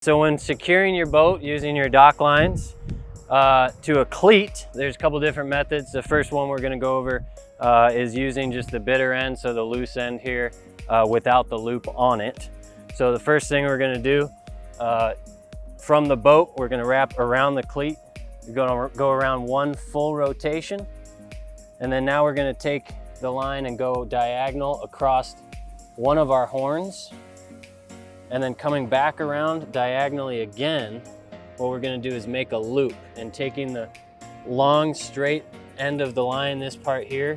So when securing your boat using your dock lines to a cleat, there's a couple different methods. The first one we're going to go over is using just the bitter end, so the loose end here without the loop on it. So the first thing we're going to do from the boat, we're going to wrap around the cleat. We're going to go around one full rotation, and then now we're going to take the line and go diagonal across one of our horns. And then coming back around diagonally again, what we're gonna do is make a loop, and taking the long straight end of the line, this part here,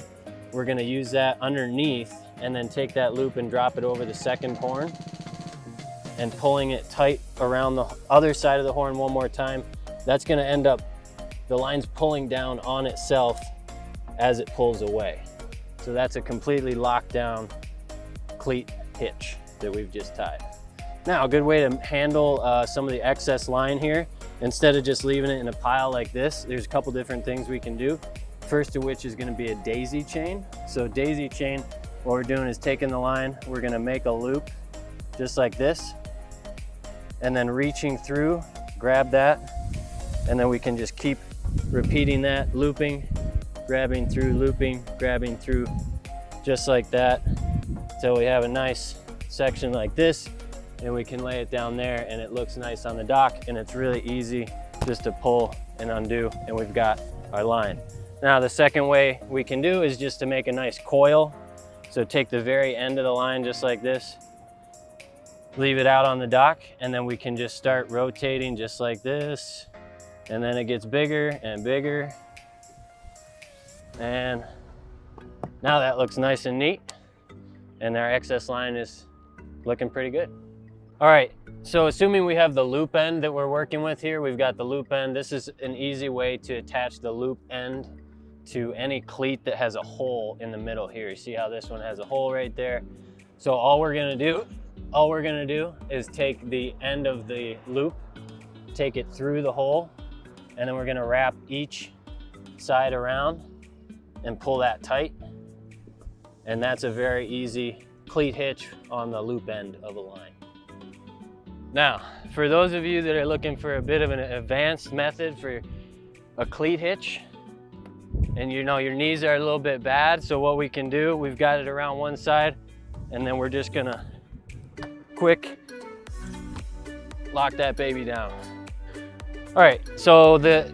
we're gonna use that underneath and then take that loop and drop it over the second horn and pulling it tight around the other side of the horn one more time. That's gonna end up, the line's pulling down on itself as it pulls away. So that's a completely locked down cleat hitch that we've just tied. Now, a good way to handle some of the excess line here, instead of just leaving it in a pile like this, there's a couple different things we can do. First of which is gonna be a daisy chain. So daisy chain, what we're doing is taking the line, we're gonna make a loop just like this, and then reaching through, grab that, and then we can just keep repeating that, looping, grabbing through, looping, grabbing through, just like that, until we have a nice section like this. And we can lay it down there and it looks nice on the dock, and it's really easy just to pull and undo, and we've got our line. Now the second way we can do is just to make a nice coil. So take the very end of the line just like this, leave it out on the dock, and then we can just start rotating just like this, and then it gets bigger and bigger. And now that looks nice and neat, and our excess line is looking pretty good. All right, so assuming we have the loop end that we're working with here, we've got the loop end. This is an easy way to attach the loop end to any cleat that has a hole in the middle here. You see how this one has a hole right there? So all we're gonna do is take the end of the loop, take it through the hole, and then we're gonna wrap each side around and pull that tight. And that's a very easy cleat hitch on the loop end of a line. Now, for those of you that are looking for a bit of an advanced method for a cleat hitch, and you know your knees are a little bit bad, so what we can do, we've got it around one side, and then we're just gonna quick lock that baby down. All right, so the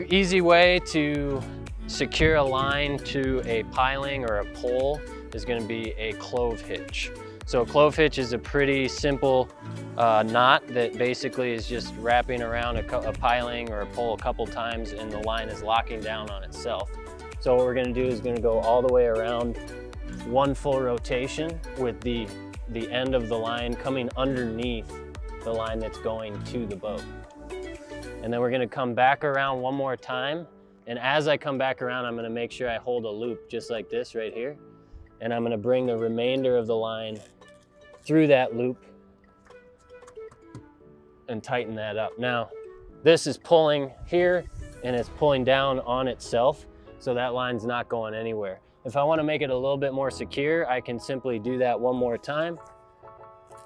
easy way to secure a line to a piling or a pole is gonna be a clove hitch. So a clove hitch is a pretty simple knot that basically is just wrapping around a piling or a pole a couple times, and the line is locking down on itself. So what we're gonna do is gonna go all the way around one full rotation with the end of the line coming underneath the line that's going to the boat. And then we're gonna come back around one more time. And as I come back around, I'm gonna make sure I hold a loop just like this right here. And I'm gonna bring the remainder of the line through that loop and tighten that up. Now, this is pulling here and it's pulling down on itself, so that line's not going anywhere. If I wanna make it a little bit more secure, I can simply do that one more time.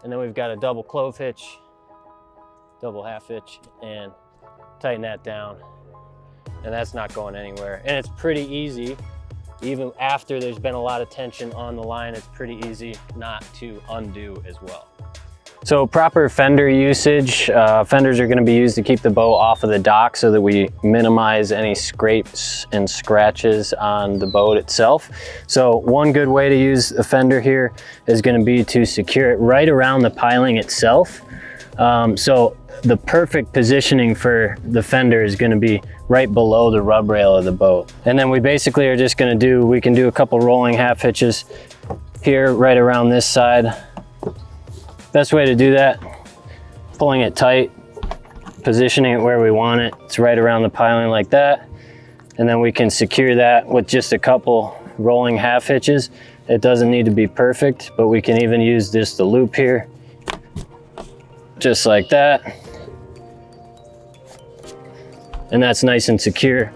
And then we've got a double clove hitch, double half hitch, and tighten that down. And that's not going anywhere. And it's pretty easy. Even after there's been a lot of tension on the line, it's pretty easy not to undo as well. So proper fender usage, fenders are gonna be used to keep the boat off of the dock so that we minimize any scrapes and scratches on the boat itself. So one good way to use a fender here is gonna be to secure it right around the piling itself. So the perfect positioning for the fender is gonna be right below the rub rail of the boat. And then we basically are just gonna we can do a couple rolling half hitches here right around this side. Best way to do that, pulling it tight, positioning it where we want it. It's right around the piling like that. And then we can secure that with just a couple rolling half hitches. It doesn't need to be perfect, but we can even use just the loop here, just like that. And that's nice and secure.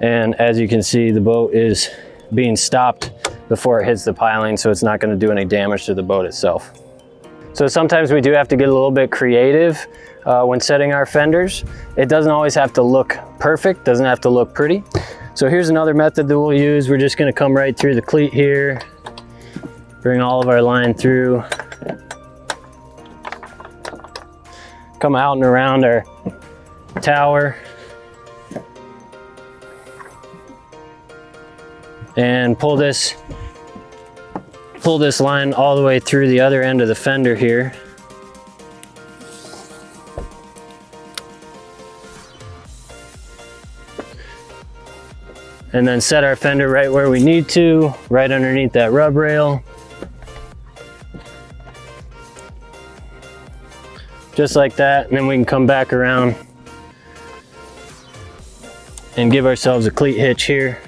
And as you can see, the boat is being stopped before it hits the piling, so it's not going to do any damage to the boat itself. So sometimes we do have to get a little bit creative when setting our fenders. It doesn't always have to look perfect, doesn't have to look pretty. So here's another method that we'll use. We're just gonna come right through the cleat here, bring all of our line through, come out and around our tower, and pull this line all the way through the other end of the fender here. And then set our fender right where we need to, right underneath that rub rail. Just like that, and then we can come back around and give ourselves a cleat hitch here.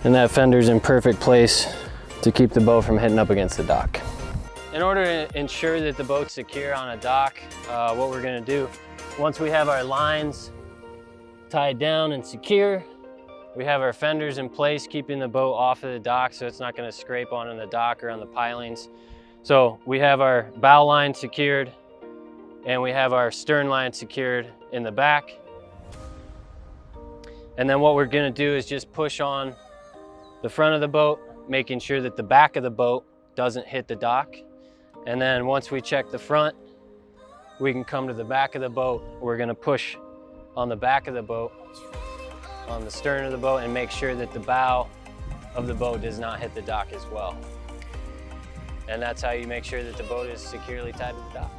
And that fender's in perfect place to keep the boat from hitting up against the dock. In order to ensure that the boat's secure on a dock, what we're gonna do, once we have our lines tied down and secure, we have our fenders in place, keeping the boat off of the dock so it's not gonna scrape onto the dock or on the pilings. So we have our bow line secured and we have our stern line secured in the back. And then what we're gonna do is just push on the front of the boat, making sure that the back of the boat doesn't hit the dock. And then once we check the front, we can come to the back of the boat. We're gonna push on the back of the boat, on the stern of the boat, and make sure that the bow of the boat does not hit the dock as well. And that's how you make sure that the boat is securely tied to the dock.